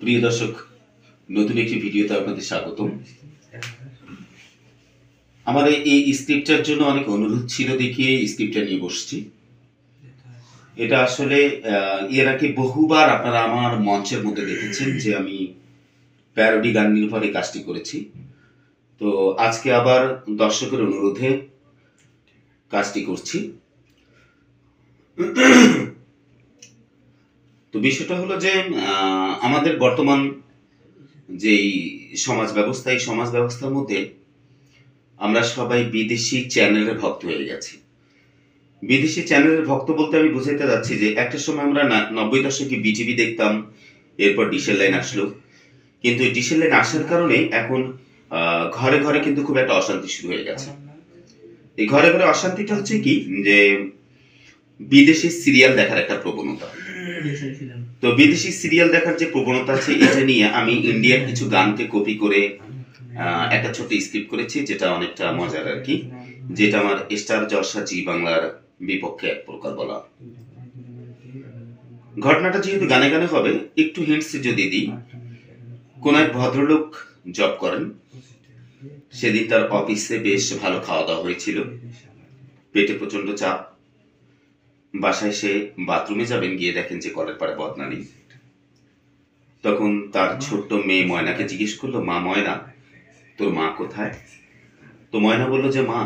প্রিয় দর্শক, নতুন একটি ভিডিওতে আপনাদের স্বাগতম। আমার এই স্ক্রিপ্টটার জন্য অনেক অনুরোধ ছিল দেখিয়ে স্ক্রিপ্টটা নিয়ে বসছি। এটা আসলে এর আগে বহুবার আপনারা আমার মঞ্চের মধ্যে দেখেছেন যে আমি প্যারোডি গান নির্ভরে কাজটি করেছি। তো আজকে আবার দর্শকের অনুরোধে কাজটি করছি। তো বিষয়টা হলো যে আমাদের বর্তমান যেই সমাজ ব্যবস্থা, এই সমাজ ব্যবস্থার মধ্যে আমরা সবাই বিদেশি চ্যানেলের ভক্ত হয়ে গেছি। বিদেশি চ্যানেলের ভক্ত বলতে আমি বুঝাইতে যাচ্ছি যে একটা সময় আমরা 90 দশকে বিটিভি দেখতাম, এরপর ডিশের লাইন আসলো। কিন্তু এই ডিশের লাইন আসার কারণে এখন ঘরে ঘরে কিন্তু খুব একটা অশান্তি শুরু হয়ে গেছে। এই ঘরে ঘরে অশান্তিটা হচ্ছে কি, যে বিদেশি সিরিয়াল দেখার একটা প্রবণতা। তো বিদেশি সিরিয়াল দেখার যে প্রবণতা আছে, এটা নিয়ে আমি ইন্ডিয়ার কিছু গানকে কপি করে একটা ছোট স্ক্রিপ্ট করেছি, যেটা অনেকটা মজার আর কি, যেটা আমার স্টার জলসা জি বাংলার বিপক্ষে এক প্রকার বলা। ঘটনাটা যেহেতু গানে গানে হবে, একটু হিন্টস যদি দিই। কোন এক ভদ্রলোক জব করেন, সেদিন তার অফিসে বেশ ভালো খাওয়া দাওয়া হয়েছিল, পেটে প্রচন্ড চাপ। বাসায় সে বাথরুমে যাবেন, গিয়ে দেখেন যে কলের পাড়ে বদনা নেই। তখন তার ছোট্ট মেয়ে ময়নাকে জিজ্ঞেস করলো, মা ময়না, তোর মা কোথায়? তো ময়না বললো যে মা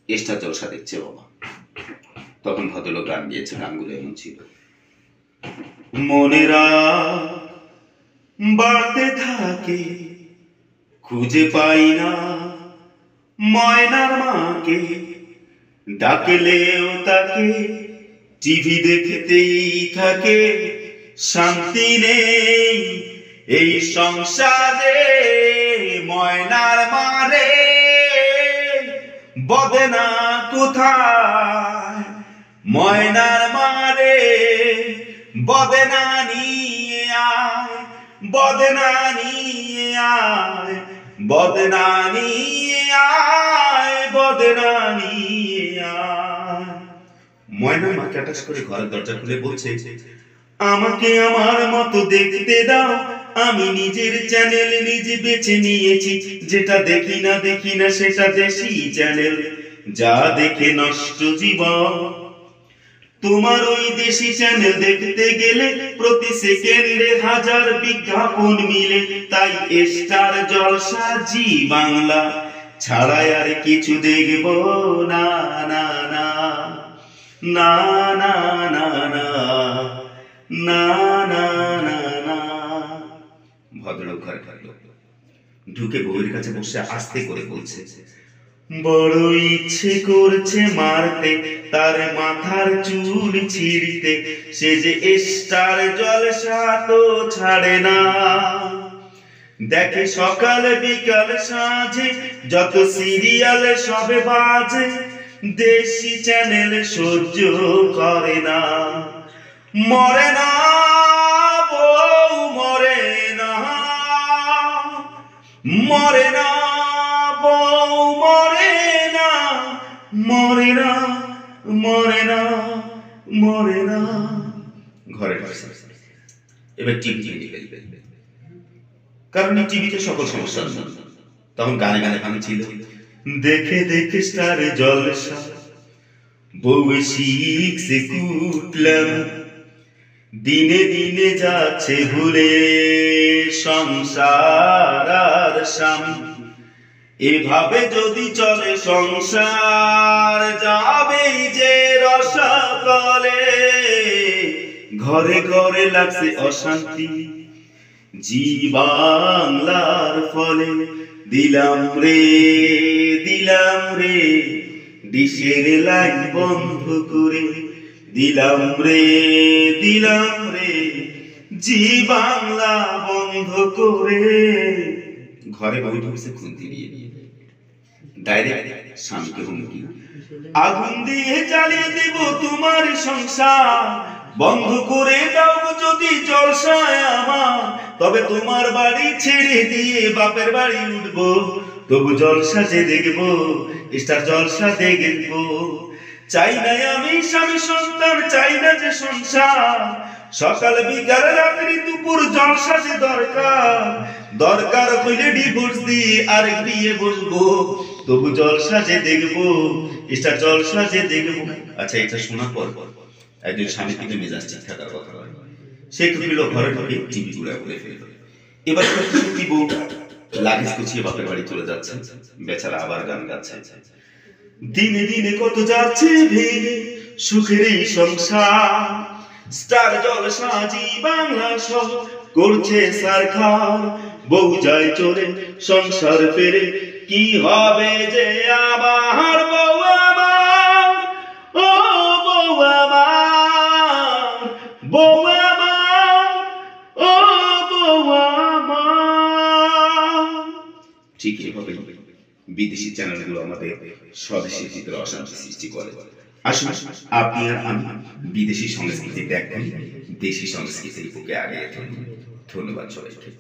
স্টার জলসা দেখছে বাবা। তখন ভদ্রলোক গান গিয়েছে, গানগুলো এমন ছিল: মনেরা বাড়তে থাকে, খুঁজে পাই না ময়নার মাকে, ডাকলেও তাকে টিভি দেখতেই থাকে, শান্তি নেই এই সংসারে ময়নার মারে, বদনা কোথায় ময়নার মারে, বদনা নিয়ে আয়, বদনা নিয়ে আয়, বদনা নিয়ে আয়, বদনা নিয়ে আয়। ময়নার মাকে আটাশ করে ঘরের দরজা খুলে বলছে, আমাকে আমার মতো দেখতে দাও, আমি নিজের চ্যানেল নিজে বেছে নিয়েছি, যেটা দেখি না সেটা দেশি চ্যানেল, যা দেখে নষ্ট জীবন। তোমার ওই দেশি চ্যানেল দেখতে গেলে প্রতি সেকেন্ডে 1000 বিজ্ঞাপন মিলে, তাই স্টার জলসা জি বাংলা ছাড়াই আর কিছু দেখবো না না না না না না না না না না না। ভদ্রলোক ঘরে ঢুকে বউয়ের কাছে বসে আস্তে করে বলছে, বড় ইচ্ছে করছে মারতে তার মাথার চুল ছিঁড়তে, সে যে স্টার জলসা তো ছাড়ে না, দেখে সকাল বিকাল সাঁঝে যত সিরিয়াল সবে বাজে, দেশি চ্যানেল সহ্য করে না, মরে না বউ মরে না, মরে না বউ মরে না, মরে না মরে না মরে না। ঘরে এবার টিভি নিয়ে, কারণ টিভিতে সকল সমস্যা। তখন গানে গানে গান ছিল, দেখে দেখে স্টার জলসা বউ শিখছে কুটলাম, দিনে দিনে যাচ্ছে ভুলে সংসার আর স্বামী, এভাবে যদি চলে সংসার যাবেই যে রসাতলে, ঘরে ঘরে লাগছে অশান্তি জি বাংলার ফলে, দিলাম রে ডিশের লাইন বন্ধ করে, দিলাম রে জি বাংলা বন্ধ করে। ঘরে বই ঢুকছে খুন্তি দিয়ে, ডাইরেক্ট স্বামীকে হুমকি, আগুন দিয়ে জ্বালিয়ে দেব তোমার সংসার, বন্ধ করে দাও যদি জলসায় আমার, তবে তোমার বাড়ি ছেড়ে দিয়ে বাপের বাড়ি উঠবো, তবু জলসা যে দেখবো, স্টার জলসা দেখবো, চাই না আমি স্বামী সন্তান, চাই না যে সংসার, সকাল বিকাল রাত্রি দুপুর জলসা যে দরকার, দরকার হইলে ডিভোর্স দিয়ে আরেক বিয়ে বসবো, তবু জলসা যে দেখবো, এটা জলসা যে দেখবো। আচ্ছা, এটা শোনার পর একজন স্বামী কিন্তু মেজাজ ঠিক থাকার কথা নয়, সে কহিল ঘরে ঢুকে টিভি গুলা বলে ফেলল। এবার সত্যি বউ লাগেজ গুছিয়ে বাপের বাড়ি চলে যাচ্ছে, বেচারা আবার গান গাচ্ছে, দিনে দিনে কত যাচ্ছে ভেঙে সুখের এই সংসার, স্টার জলসা জি বাংলা সব করছে সরকার, বউ যায় চলে সংসার ফেরে, কি হবে যে আমার বউ আমার, ও বউ আমার, বউ আমার, ও বউ আমার। ঠিক এভাবে বিদেশি চ্যানেলগুলো আমাদের স্বদেশের ভিতরে অশান্তি সৃষ্টি করে। আসুন আপনি আর আমি বিদেশি সংস্কৃতি ত্যাগ করি, দেশি সংস্কৃতির বুকে আগে ধন্যবাদ সবাইকে।